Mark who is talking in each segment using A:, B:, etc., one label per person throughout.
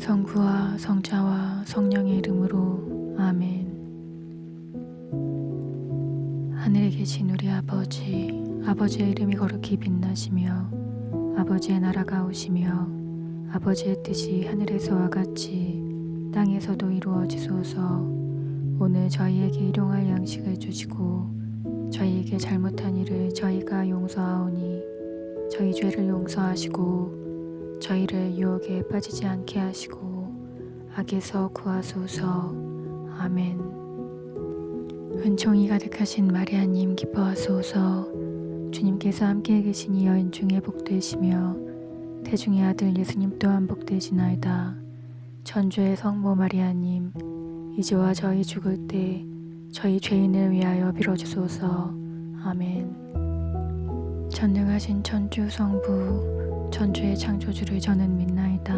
A: 성부와 성자와 성령의 이름으로 아멘. 하늘에 계신 우리 아버지, 아버지의 이름이 거룩히 빛나시며 아버지의 나라가 오시며 아버지의 뜻이 하늘에서와 같이 땅에서도 이루어지소서. 오늘 저희에게 일용할 양식을 주시고 저희에게 잘못한 일을 저희가 용서하오니 저희 죄를 용서하시고 저희를 유혹에 빠지지 않게 하시고 악에서 구하소서. 아멘. 은총이 가득하신 마리아님 기뻐하소서. 주님께서 함께 계시니 여인 중에 복되시며 태중의 아들 예수님 또한 복되시나이다. 천주의 성모 마리아님, 이제와 저희 죽을 때 저희 죄인을 위하여 빌어주소서. 아멘. 전능하신 천주 성부, 천주의 창조주를 저는 믿나이다.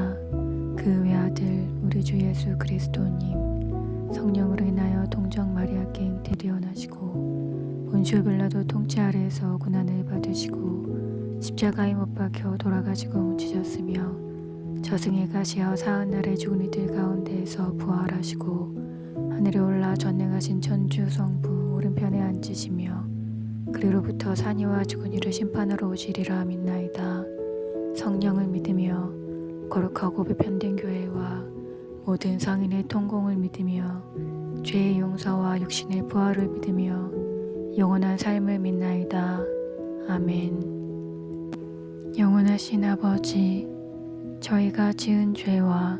A: 그 외아들 우리 주 예수 그리스도님, 성령으로 인하여 동정 마리아께 잉태되어나시고 본시오 빌라도 통치 아래에서 고난을 받으시고 십자가에 못 박혀 돌아가시고 묻히셨으며 저승에 가시어 사흘날에 죽은 이들 가운데에서 부활하시고 하늘에 올라 전능하신 천주 성부 오른편에 앉으시며 그리로부터 산이와 죽은 이를 심판하러 오시리라 믿나이다. 성령을 믿으며 거룩하고 보편된 교회와 모든 성인의 통공을 믿으며 죄의 용서와 육신의 부활을 믿으며 영원한 삶을 믿나이다. 아멘. 영원하신 아버지, 저희가 지은 죄와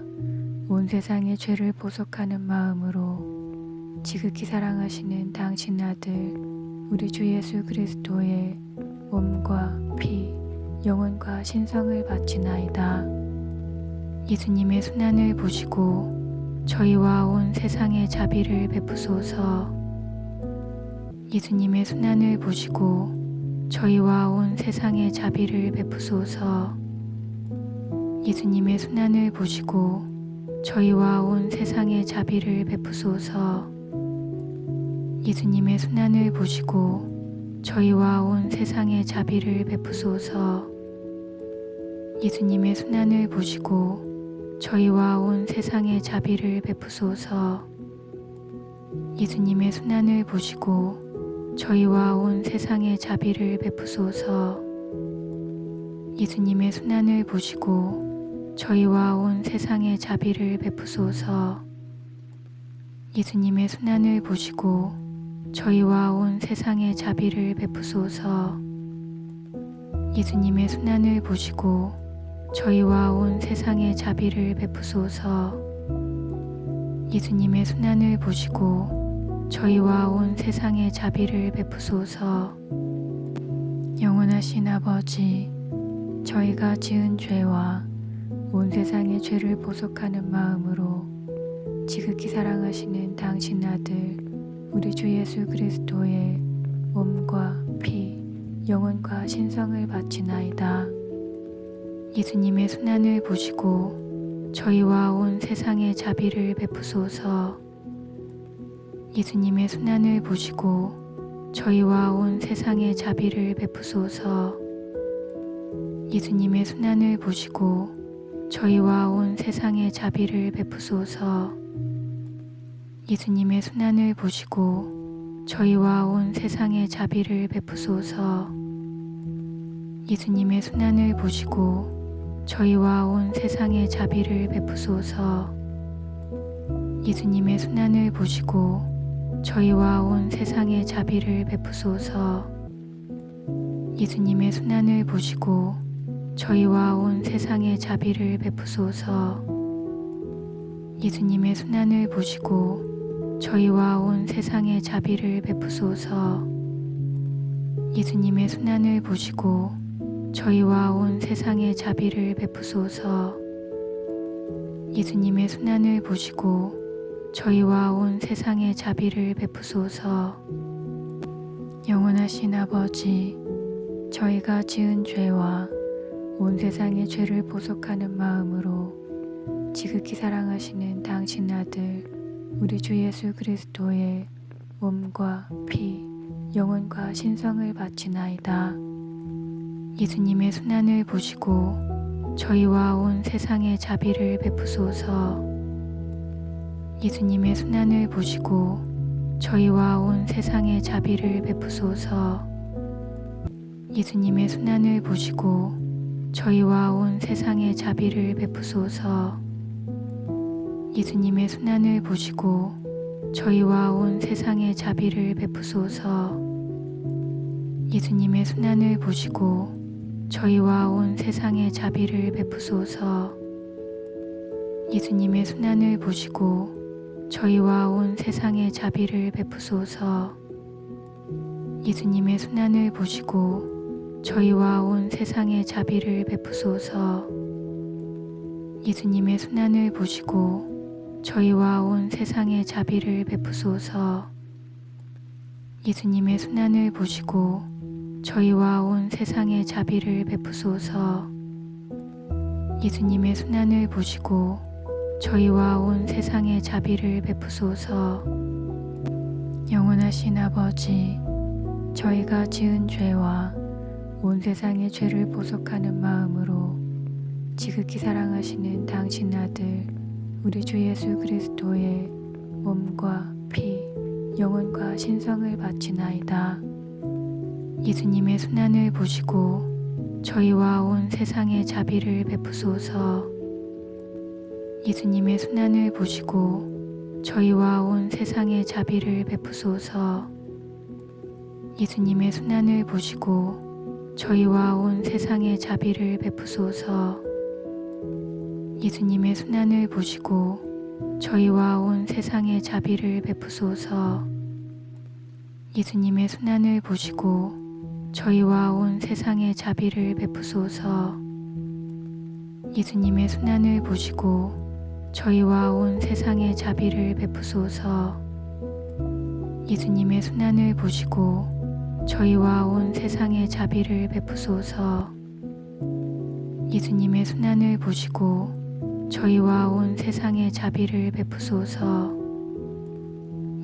A: 온 세상의 죄를 보속하는 마음으로 지극히 사랑하시는 당신 아들 우리 주 예수 그리스도의 몸과 피, 영혼과 신성을 바치나이다. 예수님의 순환을 보시고 저희와 온 세상에 자비를 베푸소서. 예수님의 순환을 보시고 저희와 온 세상에 자비를 베푸소서. 예수님의 순환을 보시고 저희와 온 세상에 자비를 베푸소서. 예수님의 순환을 보시고 저희와 온 세상에 자비를 베푸소서. 예수님의 순환을 보시고 저희와 온 세상에 자비를 베푸소서. 예수님의 순환을 보시고 저희와 온 세상에 자비를 베푸소서. 예수님의 순환을 보시고 저희와 온 세상에 자비를 베푸소서. 예수님의 순환을 보시고 저희와 온 세상에 자비를 베푸소서. 예수님의 순환을 보시고 저희와 온 세상에 자비를 베푸소서. 예수님의 순환을 보시고 저희와 온 세상에 자비를 베푸소서. 영원하신 아버지, 저희가 지은 죄와 온 세상의 죄를 보속하는 마음으로 지극히 사랑하시는 당신 아들 우리 주 예수 그리스도의 몸과 피, 영혼과 신성을 바치나이다. 예수님의 순환을 보시고 저희와 온 세상에 자비를 베푸소서. 예수님의 순환을 보시고 저희와 온 세상에 자비를 베푸소서. 예수님의 순환을 보시고 저희와 온 세상에 자비를 베푸소서. 예수님의 순환을 보시고 저희와 온 세상에 자비를 베푸소서. 예수님의 순환을 보시고 저희와 온 세상에 자비를 베푸소서. 예수님의 순환을 보시고 저희와 온 세상에 자비를 베푸소서. 예수님의 순환을 보시고 저희와 온 세상에 자비를 베푸소서. 예수님의 순환을 보시고 저희와 온 세상에 자비를 베푸소서. 예수님의 순환을 보시고 저희와 온 세상에 자비를 베푸소서. 예수님의 순환을 보시고 저희와 온 세상에 자비를 베푸소서. 영원하신 아버지, 저희가 지은 죄와 온 세상의 죄를 보속하는 마음으로 지극히 사랑하시는 당신 아들 우리 주 예수 그리스도의 몸과 피, 영혼과 신성을 바치나이다. 예수님의 순환을 보시고 저희와 온 세상에 자비를 베푸소서. 예수님의 순환을 보시고 저희와 온 세상에 자비를 베푸소서. 예수님의 순환을 보시고 저희와 온 세상에 자비를 베푸소서. 예수님의 순환을 보시고 저희와 온 세상에 자비를 베푸소서. 예수님의 순환을 보시고 저희와 온 세상에 자비를 베푸소서. 예수님의 순환을 보시고 저희와 온 세상에 자비를 베푸소서. 예수님의 순환을 보시고 저희와 온 세상에 자비를 베푸소서. 예수님의 순환을 보시고 저희와 온 세상에 자비를 베푸소서. 예수님의 순환을 보시고 저희와 온 세상에 자비를 베푸소서. 예수님의 순환을 보시고 저희와 온 세상에 자비를 베푸소서. 영원하신 아버지, 저희가 지은 죄와 온 세상의 죄를 보속하는 마음으로 지극히 사랑하시는 당신 아들 우리 주 예수 그리스도의 몸과 피, 영혼과 신성을 바치나이다. 예수님의 순환을 보시고 저희와 온 세상에 자비를 베푸소서. 예수님의 순환을 보시고 저희와 온 세상에 자비를 베푸소서. 예수님의 순환을 보시고 저희와 온 세상에 자비를 베푸소서. 예수님의 순환을 보시고 저희와 온 세상에 자비를 베푸소서. 예수님의 순환을 보시고 저희와 온 세상에 자비를 베푸소서. 예수님의 순환을 보시고 저희와 온 세상에 자비를 베푸소서. 예수님의 순환을 보시고 저희와 온 세상에 자비를 베푸소서. 예수님의 순환을 보시고 저희와 온 세상에 자비를 베푸소서.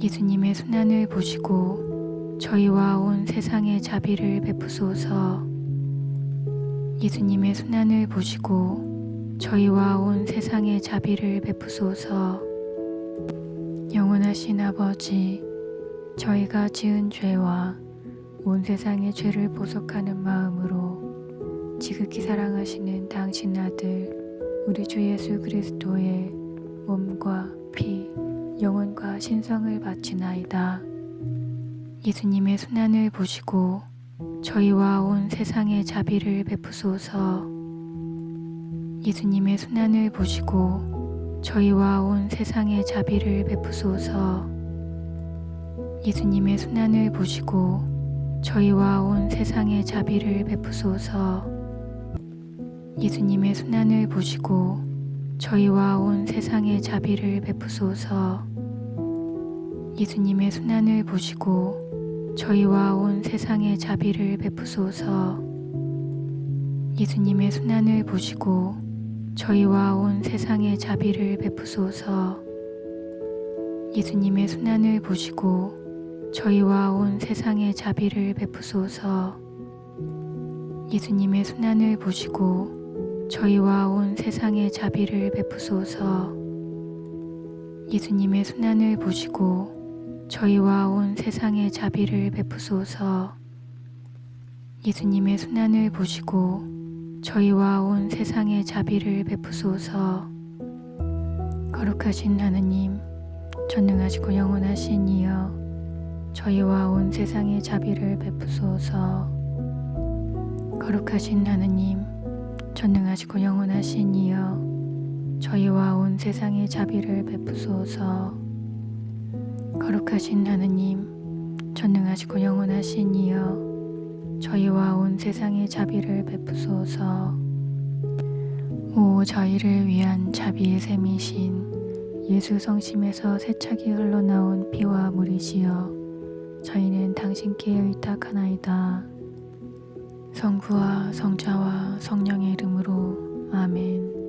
A: 예수님의 순환을 보시고 저희와 온 세상에 자비를 베푸소서. 예수님의 순환을 보시고 저희와 온 세상에 자비를 베푸소서. 영원하신 아버지, 저희가 지은 죄와 온 세상의 죄를 보속하는 마음으로 지극히 사랑하시는 당신 아들 우리 주 예수 그리스도의 몸과 피, 영혼과 신성을 바치나이다. 예수님의 순환을 보시고 저희와 온 세상에 자비를 베푸소서. 예수님의 순환을 보시고 저희와 온 세상에 자비를 베푸소서. 예수님의 순환을 보시고 저희와 온 세상에 자비를 베푸소서. 예수님의 순환을 보시고 저희와 온 세상에 자비를 베푸소서. 예수님의 순환을 보시고 저희와 온 세상에 자비를 베푸소서. 예수님의 순환을 보시고 저희와 온 세상에 자비를 베푸소서. 예수님의 순환을 보시고 저희와 온 세상에 자비를 베푸소서. 예수님의 순환을 보시고 저희와 온 세상에 자비를 베푸소서. 예수님의 순환을 보시고 저희와 온 세상에 자비를 베푸소서. 예수님의 순환을 보시고 저희와 온 세상에 자비를 베푸소서. 거룩하신 하느님, 전능하시고 영원하신 이여, 저희와 온 세상에 자비를 베푸소서. 거룩하신 하느님, 전능하시고 영원하신 이여, 저희와 온 세상에 자비를 베푸소서. 거룩하신 하느님, 전능하시고 영원하신 이여, 저희와 온 세상에 자비를 베푸소서. 오 저희를 위한 자비의 샘이신 예수 성심에서 세차게 흘러나온 피와 물이시여, 저희는 당신께 의탁하나이다. 성부와 성자와 성령의 이름으로 아멘.